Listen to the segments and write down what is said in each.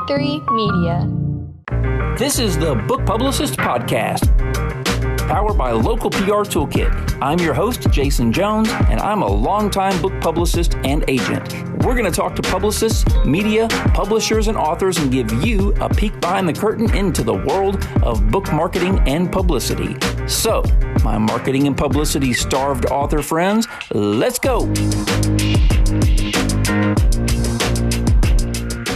3 Media. This is the Book Publicist Podcast, powered by Local PR Toolkit. I'm your host, Jason Jones, and I'm a longtime book publicist and agent. We're going to talk to publicists, media, publishers, and authors and give you a peek behind the curtain into the world of book marketing and publicity. So, my marketing and publicity starved author friends, let's go.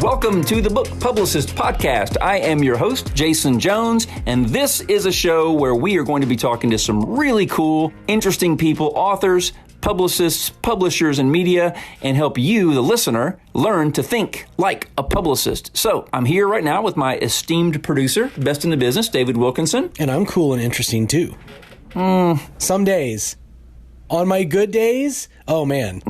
Welcome to the Book Publicist Podcast. I am your host, Jason Jones, and this is a show where we are going to be talking to some really cool, interesting people, authors, publicists, publishers, and media, and help you, the listener, learn to think like a publicist. So I'm here right now with my esteemed producer, best in the business, David Wilkinson. And I'm cool and interesting too. Some days. On my good days, oh man.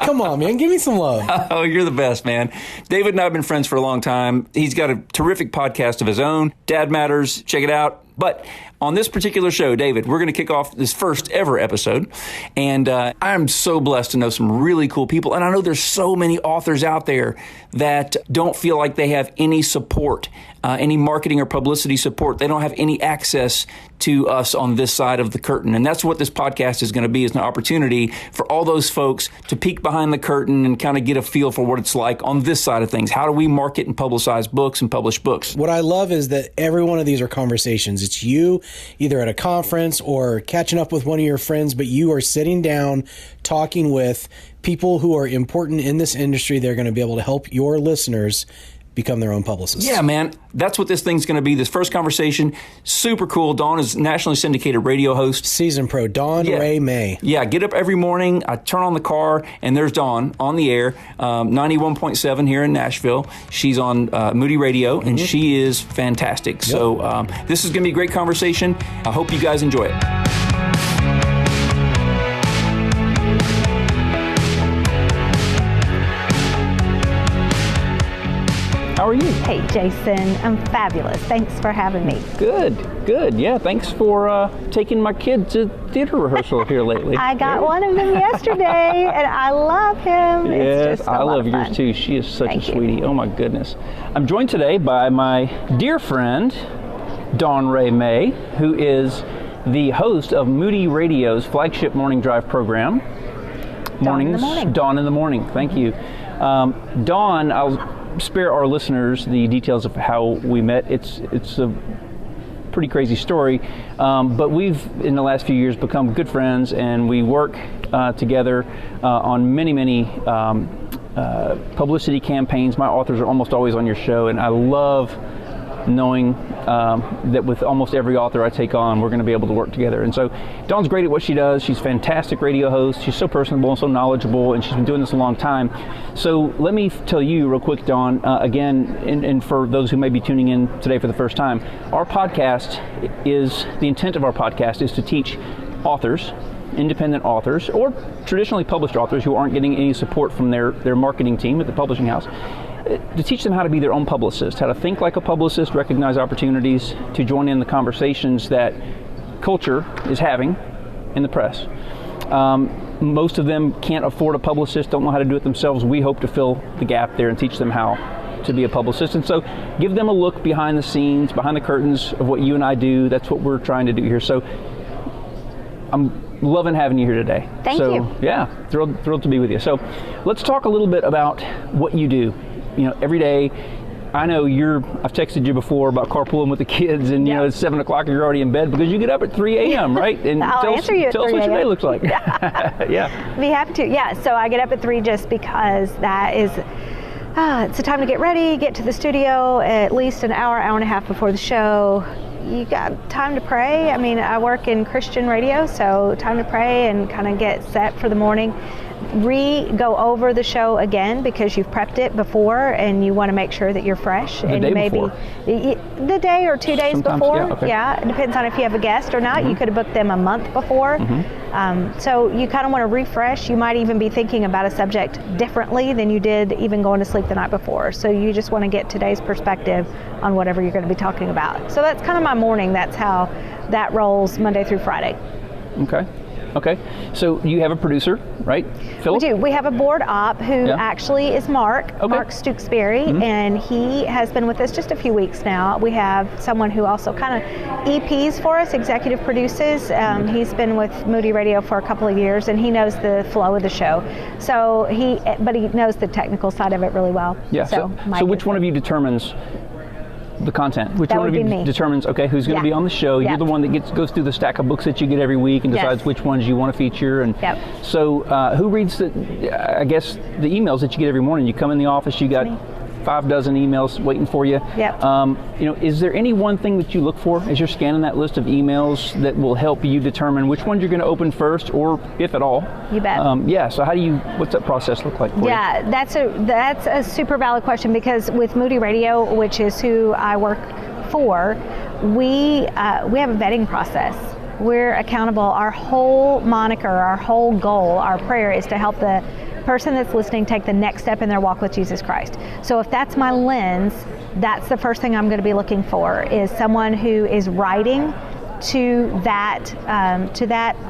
Come on, man. Give me some love. Oh, you're the best, man. David and I have been friends for a long time. He's got a terrific podcast of his own, Dad Matters. Check it out. But on this particular show, David, we're going to kick off this first ever episode. And I'm so blessed to know some really cool people. And I know there's so many authors out there that don't feel like they have any support, any marketing or publicity support. They don't have any access to us on this side of the curtain. And that's what this podcast is going to be, is an opportunity for all those folks to peek behind the curtain and kind of get a feel for what it's like on this side of things. How do we market and publicize books and publish books? What I love is that every one of these are conversations. It's you either at a conference or catching up with one of your friends, but you are sitting down talking with people who are important in this industry. They're going to be able to help your listeners become their own publicists. Yeah, man. That's what this thing's going to be. This first conversation, super cool. Dawn is nationally syndicated radio host. Season pro, Dawn Ray May. Yeah, get up every morning. I turn on the car, and there's Dawn on the air, 91.7 here in Nashville. She's on Moody Radio, and she is fantastic. Yep. So this is going to be a great conversation. I hope you guys enjoy it. How are you? Hey, Jason. I'm fabulous. Thanks for having me. Good. Yeah, thanks for taking my kid to theater rehearsal here lately. I got one of them yesterday, and I love him. Yes, I love yours too. She is such a sweetie. Oh, my goodness. I'm joined today by my dear friend, Dawn Ray May, who is the host of Moody Radio's flagship morning drive program. Dawn in the Morning. Dawn in the Morning. Thank you. Dawn, I'll spare our listeners the details of how we met. It's a pretty crazy story, but we've in the last few years become good friends, and we work together on many publicity campaigns. My authors are almost always on your show, and I love knowing that with almost every author I take on, we're going to be able to work together. And so Dawn's great at what she does. She's a fantastic radio host. She's so personable and so knowledgeable, and she's been doing this a long time. So let me tell you real quick, Dawn, again, and for those who may be tuning in today for the first time, the intent of our podcast is to teach authors, independent authors, or traditionally published authors who aren't getting any support from their marketing team at the publishing house, to teach them how to be their own publicist, how to think like a publicist, recognize opportunities to join in the conversations that culture is having in the press. Most of them can't afford a publicist, don't know how to do it themselves. We hope to fill the gap there and teach them how to be a publicist. And so give them a look behind the scenes, behind the curtains of what you and I do. That's what we're trying to do here. So I'm loving having you here today. Thank you. Yeah, thrilled to be with you. So let's talk a little bit about what you do. You know, every day, I know I've texted you before about carpooling with the kids, and you know, it's 7 o'clock and you're already in bed because you get up at 3 a.m., right? And I'll answer you at 3 tell us what your day looks like. Yeah. Be happy to. Yeah, so I get up at 3 just because that is, it's the time to get ready, get to the studio at least an hour and a half before the show. You got time to pray. I mean, I work in Christian radio, so time to pray and kind of get set for the morning. Go over the show again because you've prepped it before and you want to make sure that you're fresh. The day before? The day or 2 days Sometimes, before. yeah, okay. Yeah, it depends on if you have a guest or not. Mm-hmm. You could have booked them a month before. Mm-hmm. So you kind of want to refresh. You might even be thinking about a subject differently than you did even going to sleep the night before. So you just want to get today's perspective on whatever you're going to be talking about. So that's kind of my morning. That's how that rolls Monday through Friday. Okay. Okay. So you have a producer, right? Philip? We do. We have a board op who actually is Mark Stooksbury, and he has been with us just a few weeks now. We have someone who also kind of EPs for us, executive produces. He's been with Moody Radio for a couple of years, and he knows the flow of the show. So he knows the technical side of it really well. Yeah. So which one of you determines the content? Which that one of you determines, okay, who's going to be on the show? You're the one that goes through the stack of books that you get every week and decides which ones you want to feature. And so who reads the emails that you get every morning? You come in the office, you got 6 emails waiting for you. Is there any one thing that you look for as you're scanning that list of emails that will help you determine which ones you're going to open first, or if at all? You bet. So what's that process look like for you? That's a super valid question, because with Moody Radio, which is who I work for, we have a vetting process. We're accountable. Our whole moniker, our whole goal, our prayer is to help the person that's listening take the next step in their walk with Jesus Christ. So if that's my lens, that's the first thing I'm going to be looking for, is someone who is writing to that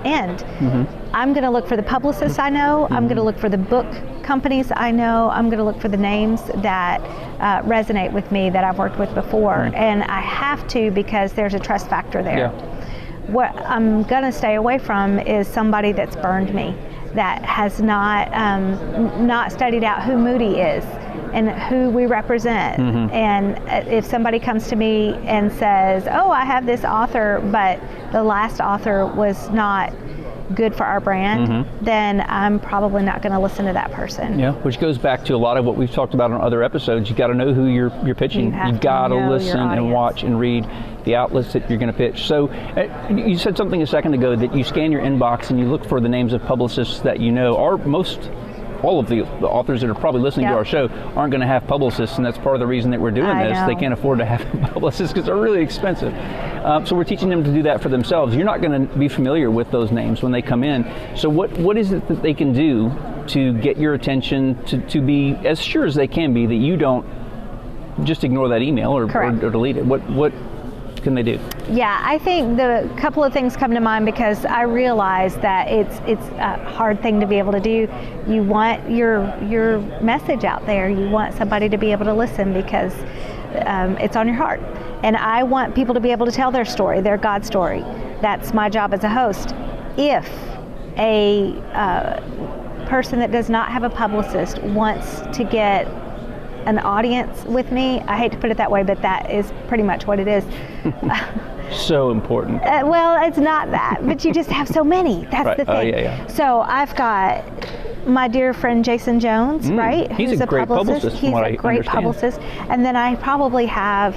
end. I'm going to look for the publicists I know. I'm going to look for the book companies I know. I'm going to look for the names that resonate with me, that I've worked with before. And I have to, because there's a trust factor there. What I'm going to stay away from is somebody that's burned me, that has not studied out who Moody is and who we represent. And if somebody comes to me and says, oh, I have this author, but the last author was not good for our brand, then I'm probably not going to listen to that person. Yeah, which goes back to a lot of what we've talked about on other episodes. You got to know who you're pitching. You got to listen and watch and read the outlets that you're going to pitch. So you said something a second ago, that you scan your inbox and you look for the names of publicists that you know. All of the authors that are probably listening to our show aren't going to have publicists, and that's part of the reason that we're doing this. They can't afford to have publicists because they're really expensive. So we're teaching them to do that for themselves. You're not going to be familiar with those names when they come in. So what is it that they can do to get your attention, to be as sure as they can be that you don't just ignore that email or delete it? What can they do? Yeah, I think the couple of things come to mind, because I realize that it's a hard thing to be able to do. You want your message out there. You want somebody to be able to listen, because it's on your heart. And I want people to be able to tell their story, their God story. That's my job as a host. If a person that does not have a publicist wants to get an audience with me, I hate to put it that way, but that is pretty much what it is. So important. Well, it's not that, but you just have so many. That's the thing. So I've got my dear friend Jason Jones, right? He's a great publicist. He's a great publicist. And then I probably have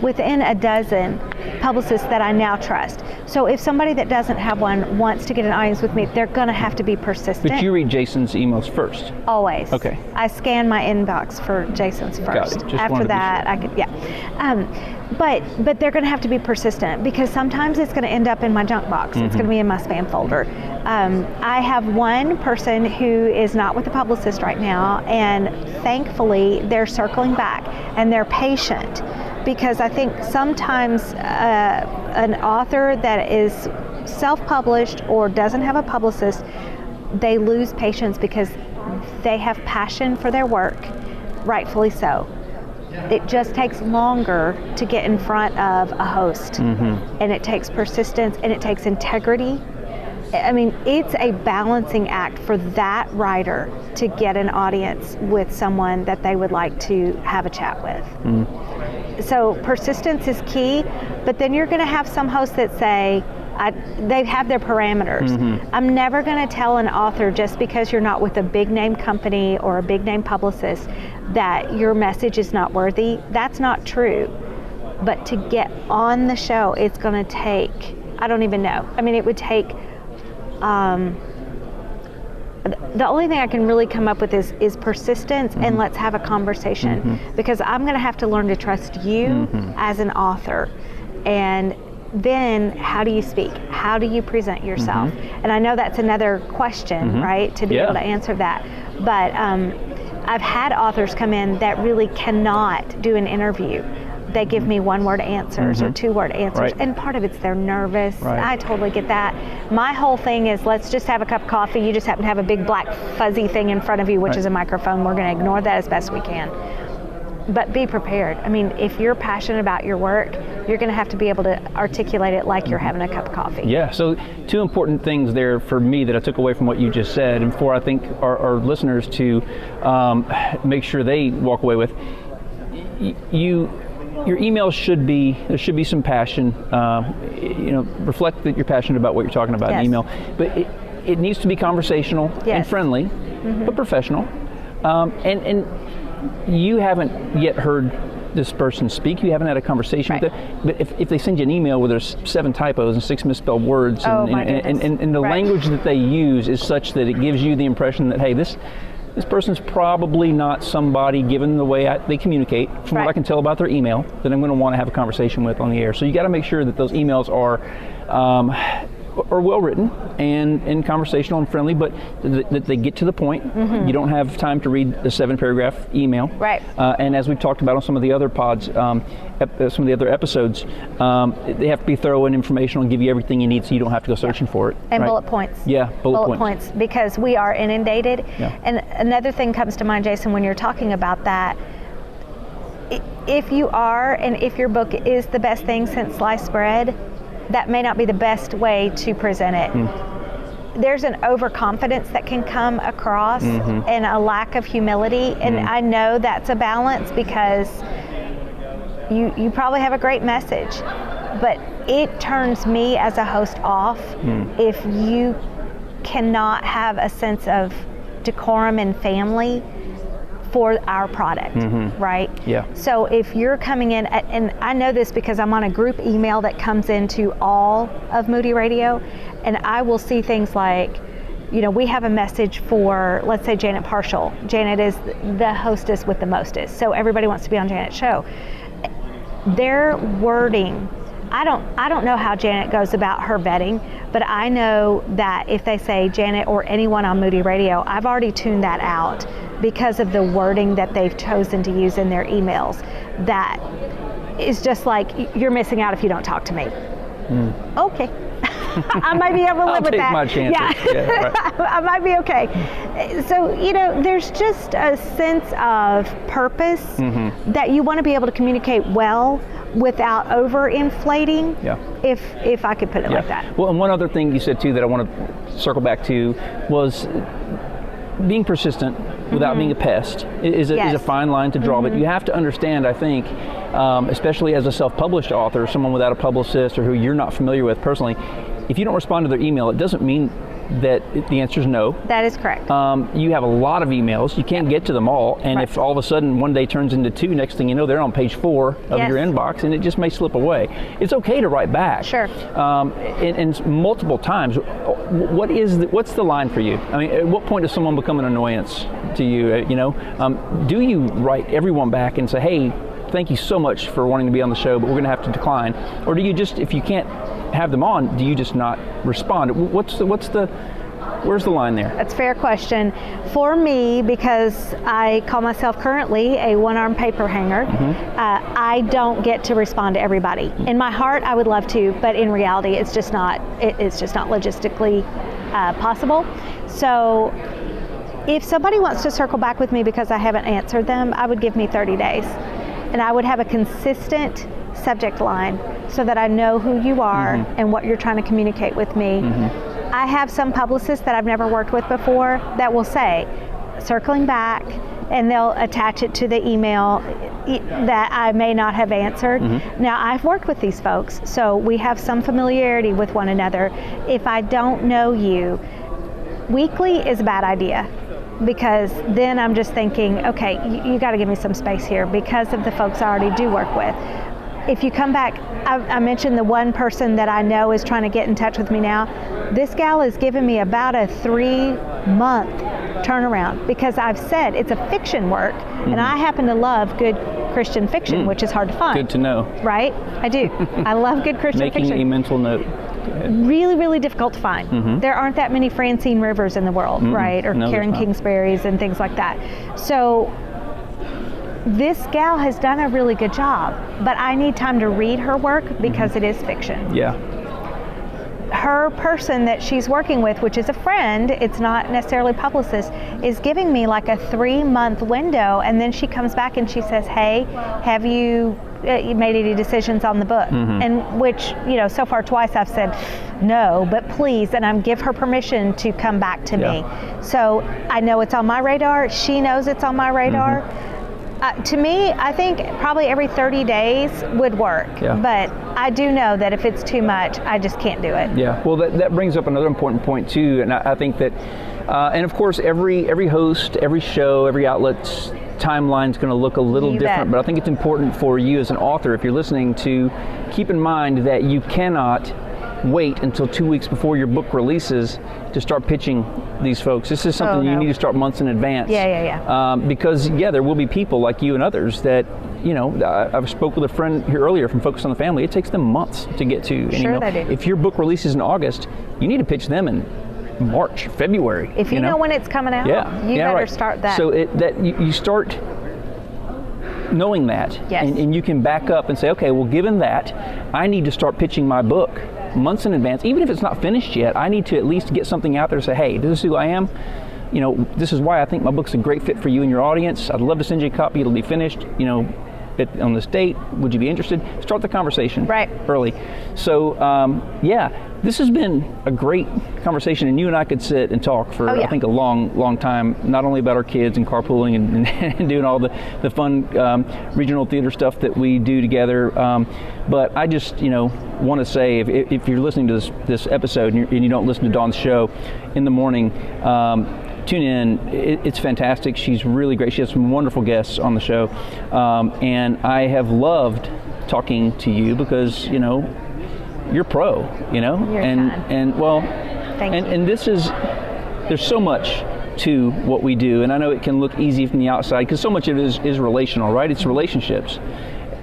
within a dozen publicists that I now trust. So if somebody that doesn't have one wants to get an audience with me, they're going to have to be persistent. But you read Jason's emails first? Always. Okay. I scan my inbox for Jason's first. After that, I could, but they're going to have to be persistent, because sometimes it's going to end up in my junk box. It's going to be in my spam folder. I have one person who is not with a publicist right now, and thankfully they're circling back and they're patient, because I think sometimes an author that is self-published or doesn't have a publicist, they lose patience because they have passion for their work, rightfully so. It just takes longer to get in front of a host, and it takes persistence, and it takes integrity. I mean, it's a balancing act for that writer to get an audience with someone that they would like to have a chat with. So persistence is key, but then you're going to have some hosts that say, they have their parameters. I'm never going to tell an author, just because you're not with a big name company or a big name publicist, that your message is not worthy. That's not true. But to get on the show, it's going to take, I don't even know. I mean, it would take, the only thing I can really come up with is persistence, and let's have a conversation, because I'm going to have to learn to trust you as an author. And then how do you speak? How do you present yourself? And I know that's another question, right, to be able to answer that. But I've had authors come in that really cannot do an interview, they give me one-word answers or two-word answers. Right. And part of it's they're nervous. Right. I totally get that. My whole thing is, let's just have a cup of coffee. You just happen to have a big black fuzzy thing in front of you, which is a microphone. We're going to ignore that as best we can. But be prepared. I mean, if you're passionate about your work, you're going to have to be able to articulate it like you're having a cup of coffee. Yeah, so two important things there for me that I took away from what you just said, and for I think our listeners to make sure they walk away with. Your email there should be some passion, reflect that you're passionate about what you're talking about in email, but it needs to be conversational and friendly, but professional. And you haven't yet heard this person speak, you haven't had a conversation with them, but if they send you an email where there's 7 typos and 6 misspelled words, and the language that they use is such that it gives you the impression that, hey, this person's probably not somebody, given the way they communicate, from what I can tell about their email, that I'm going to want to have a conversation with on the air. So you got to make sure that those emails are well written and conversational and friendly, but that they get to the point. You don't have time to read a 7-paragraph email. Right. And as we've talked about on some of the other pods, some of the other episodes, they have to be thorough and informational and give you everything you need, so you don't have to go searching for it. And bullet points. Yeah, bullet points, because we are inundated. Yeah. And another thing comes to mind, Jason, when you're talking about that. If you are, and if your book is the best thing since sliced bread, that may not be the best way to present it. There's an overconfidence that can come across and a lack of humility, and I know that's a balance, because you probably have a great message, but it turns me as a host off if you cannot have a sense of decorum and family for our product, right? Yeah. So if you're coming in, and I know this because I'm on a group email that comes into all of Moody Radio, and I will see things like, we have a message for, let's say, Janet Parshall. Janet is the hostess with the mostest, so everybody wants to be on Janet's show. Their wording, I don't know how Janet goes about her vetting, but I know that if they say Janet or anyone on Moody Radio, I've already tuned that out because of the wording that they've chosen to use in their emails. That is just like, you're missing out if you don't talk to me. Okay. I might be able to live with that. I'll take my chances. Yeah, right. I might be okay. So, there's just a sense of purpose that you want to be able to communicate well without overinflating, if I could put it like that. Well, and one other thing you said too that I want to circle back to was being persistent without being a pest is a fine line to draw, but you have to understand, I think, especially as a self-published author, someone without a publicist or who you're not familiar with personally, if you don't respond to their email, it doesn't mean that the answer is no. That is correct. You have a lot of emails. You can't get to them all. And if all of a sudden one day turns into 2, next thing you know, they're on page 4 of your inbox, and it just may slip away. It's okay to write back. Sure. And multiple times. What's the line for you? I mean, at what point does someone become an annoyance to you? Do you write everyone back and say, hey, thank you so much for wanting to be on the show, but we're going to have to decline? Or do you just, if you can't have them on, do you just not respond? Where's the line there? That's a fair question. For me, because I call myself currently a one-armed paper hanger, I don't get to respond to everybody. In my heart, I would love to, but in reality, it's just not logistically possible. So if somebody wants to circle back with me because I haven't answered them, I would give me 30 days. And I would have a consistent subject line so that I know who you are and what you're trying to communicate with me. I have some publicists that I've never worked with before that will say, circling back, and they'll attach it to the email that I may not have answered. Now, I've worked with these folks, so we have some familiarity with one another. If I don't know you, weekly is a bad idea, because then I'm just thinking, okay, you got to give me some space here because of the folks I already do work with. If you come back, I mentioned the one person that I know is trying to get in touch with me now. This gal has given me about a 3-month turnaround because I've said it's a fiction work, and I happen to love good Christian fiction, which is hard to find. Good to know. Right? I do. I love good Christian fiction. Making a mental note. Really, really difficult to find. There aren't that many Francine Rivers in the world, right? Or Karen Kingsbury's and things like that. So this gal has done a really good job, but I need time to read her work because it is fiction. Yeah. Her person that she's working with, which is a friend, it's not necessarily Publicist, is giving me like a 3-month window, and then she comes back and she says, hey, have you made any decisions on the book? And which, so far twice I've said no, but please, and I'm give her permission to come back to me. So I know it's on my radar. She knows it's on my radar. To me, I think probably every 30 days would work, but I do know that if it's too much, I just can't do it. Yeah, well, that brings up another important point too, and I think that, and of course, every host, every show, every outlet's timeline is going to look a little different, but I think it's important for you as an author, if you're listening, to keep in mind that you cannot wait until 2 weeks before your book releases to start pitching these folks. This is something you need to start months in advance. Because there will be people like you and others that, I've spoke with a friend here earlier from Focus on the Family. It takes them months to get to. And, they do. If your book releases in August, you need to pitch them in March, February. If you know when it's coming out, you better start that. So you start knowing that, and you can back up and say, okay, well, given that, I need to start pitching my book months in advance. Even if it's not finished yet, I need to at least get something out there to say, hey, this is who I am. This is why I think my book's a great fit for you and your audience. I'd love to send you a copy. It'll be finished, on this date. Would you be interested? Start the conversation early. So, this has been a great conversation, and you and I could sit and talk for, I think, a long, long time, not only about our kids and carpooling and doing all the fun regional theater stuff that we do together, but I just, want to say, if you're listening to this episode and you don't listen to Dawn's show in the morning, tune in. It's fantastic. She's really great. She has some wonderful guests on the show, and I have loved talking to you because, you're pro, and well, and this is, there's so much to what we do, and I know it can look easy from the outside because so much of it is relational, right? It's relationships,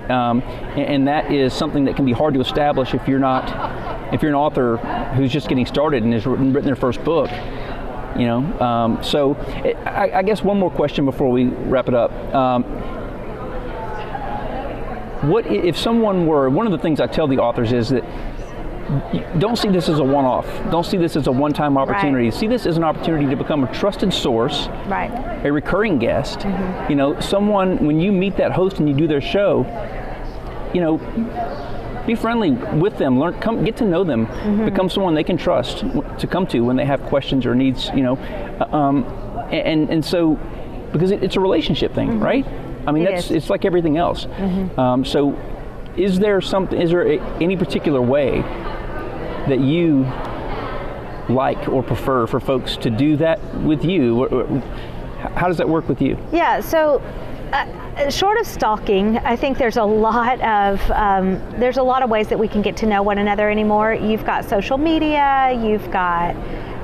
and that is something that can be hard to establish if you're an author who's just getting started and has written their first book. So I guess one more question before we wrap it up. What if someone were, one of the things I tell the authors is that don't see this as a one-off. Don't see this as a one-time opportunity. See this as an opportunity to become a trusted source, a recurring guest. Someone, when you meet that host and you do their show, be friendly with them, get to know them, become someone they can trust to come to when they have questions or needs, and so, because it's a relationship thing, right? I mean, it's like everything else. So is there any particular way that you like or prefer for folks to do that with you? How does that work with you? Yeah, so short of stalking, I think there's a lot of ways that we can get to know one another anymore. You've got social media, you've got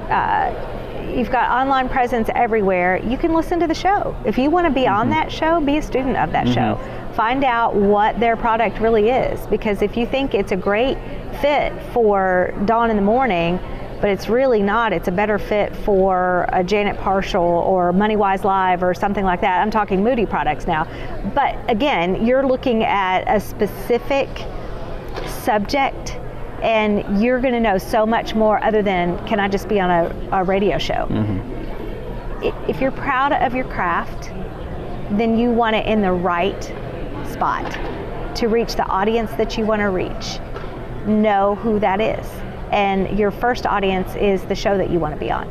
online presence everywhere. You can listen to the show. If you want to be on that show, be a student of that show. Find out what their product really is, because if you think it's a great fit for Dawn in the Morning, but it's really not. It's a better fit for a Janet Partial or MoneyWise Live or something like that. I'm talking Moody products now. But again, you're looking at a specific subject, and you're going to know so much more other than, can I just be on a radio show? If you're proud of your craft, then you want it in the right spot to reach the audience that you want to reach. Know who that is. And your first audience is the show that you want to be on,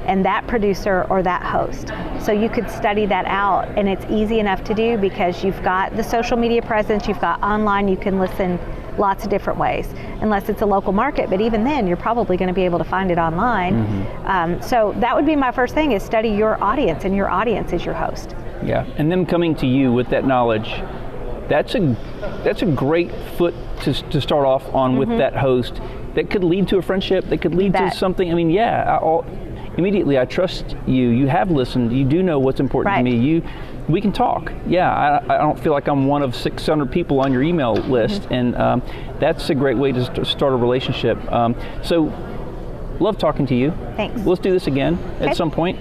and that producer or that host. So you could study that out, and it's easy enough to do because you've got the social media presence, you've got online, you can listen lots of different ways, unless it's a local market, but even then you're probably going to be able to find it online. So that would be my first thing, is study your audience, and your audience is your host. Yeah, and them coming to you with that knowledge, that's a great foot to start off on with that host. That could lead to a friendship. That could lead to something. I mean, immediately I trust you. You have listened. You do know what's important to me. We can talk. Yeah, I don't feel like I'm one of 600 people on your email list, and that's a great way to start a relationship. So, love talking to you. Thanks. Let's do this again at some point.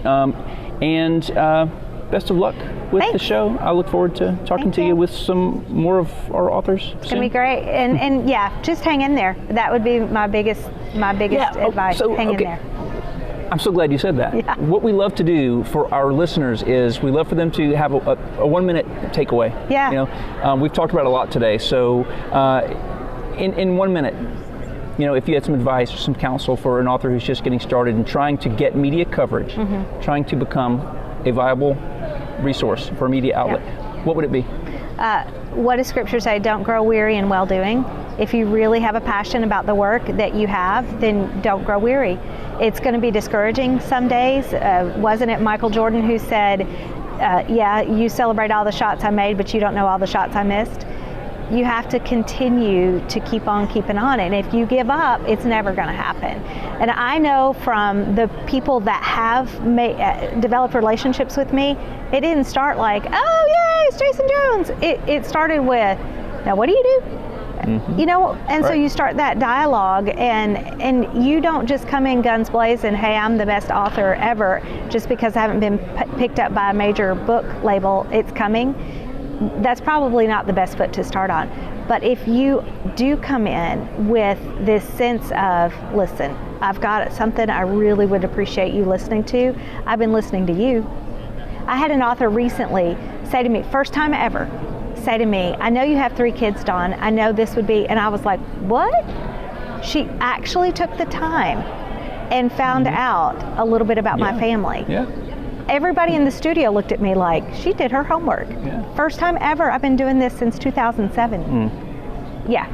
best of luck with the show. I look forward to talking to you with some more of our authors. It's going to be great. And yeah, just hang in there. That would be my biggest advice. Hang in there. I'm so glad you said that. Yeah. What we love to do for our listeners is we love for them to have a 1-minute takeaway. Yeah. You know, we've talked about it a lot today. So in 1 minute, you know, if you had some advice or some counsel for an author who's just getting started and trying to get media coverage, trying to become a viable resource for a media outlet, what would it be? What does Scripture say? Don't grow weary in well-doing. If you really have a passion about the work that you have, then don't grow weary. It's going to be discouraging some days. Wasn't it Michael Jordan who said, you celebrate all the shots I made, but you don't know all the shots I missed? You have to continue to keep on keeping on. And if you give up, it's never going to happen. And I know from the people that have developed relationships with me, it didn't start like, oh, yay, it's Jason Jones. It started with, now what do you do? You know, and so you start that dialogue, and you don't just come in guns blazing, hey, I'm the best author ever, just because I haven't been picked up by a major book label. It's coming. That's probably not the best foot to start on. But if you do come in with this sense of, listen, I've got something I really would appreciate you listening to. I've been listening to you. I had an author recently say to me, first time ever, say to me, I know you have 3 kids, Dawn. I know this would be, and I was like, what? She actually took the time and found out a little bit about my family. Yeah. Everybody in the studio looked at me like she did her homework. Yeah. First time ever. I've been doing this since 2007. Yeah.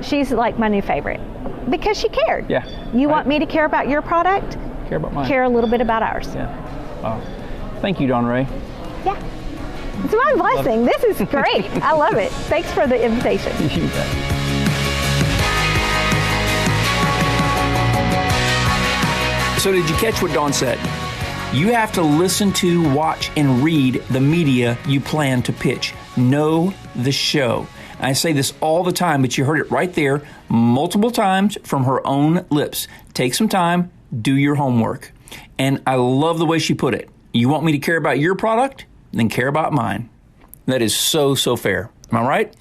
She's like my new favorite because she cared. Yeah. You want me to care about your product? Care about mine. Care a little bit about ours. Yeah. Wow. Thank you, Dawn Ray. Yeah. It's my blessing. This is great. I love it. Thanks for the invitation. You bet. So did you catch what Dawn said? You have to listen to, watch, and read the media you plan to pitch. Know the show. I say this all the time, but you heard it right there multiple times from her own lips. Take some time, do your homework. And I love the way she put it. You want me to care about your product? Then care about mine. That is so fair. Am I right?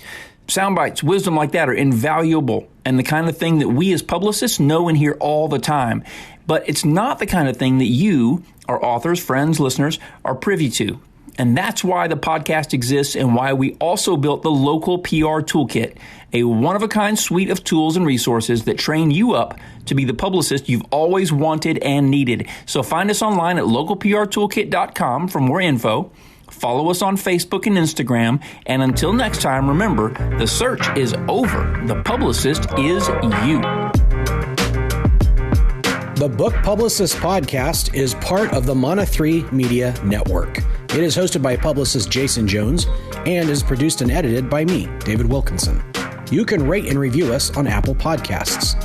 Sound bites, wisdom like that are invaluable and the kind of thing that we as publicists know and hear all the time. But it's not the kind of thing that you, our authors, friends, listeners, are privy to. And that's why the podcast exists and why we also built the Local PR Toolkit, a one-of-a-kind suite of tools and resources that train you up to be the publicist you've always wanted and needed. So find us online at localprtoolkit.com for more info. Follow us on Facebook and Instagram. And until next time, remember, the search is over. The publicist is you. The Book Publicist podcast is part of the Mana 3 Media Network. It is hosted by publicist Jason Jones and is produced and edited by me, David Wilkinson. You can rate and review us on Apple Podcasts.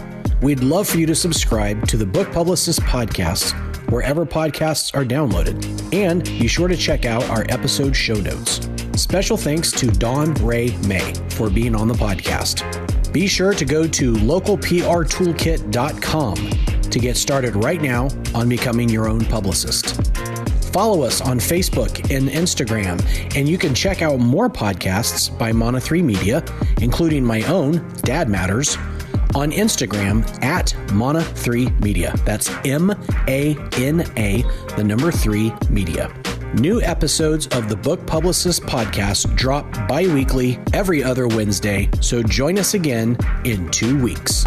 We'd love for you to subscribe to the Book Publicist podcast wherever podcasts are downloaded, and be sure to check out our episode show notes. Special thanks to Dawn Ray May for being on the podcast. Be sure to go to localprtoolkit.com to get started right now on becoming your own publicist. Follow us on Facebook and Instagram, and you can check out more podcasts by Mana 3 Media, including my own, Dad Matters, on Instagram at Mana 3 Media. That's MANA, the number 3 Media. New episodes of the Book Publicist podcast drop bi-weekly every other Wednesday, so join us again in 2 weeks.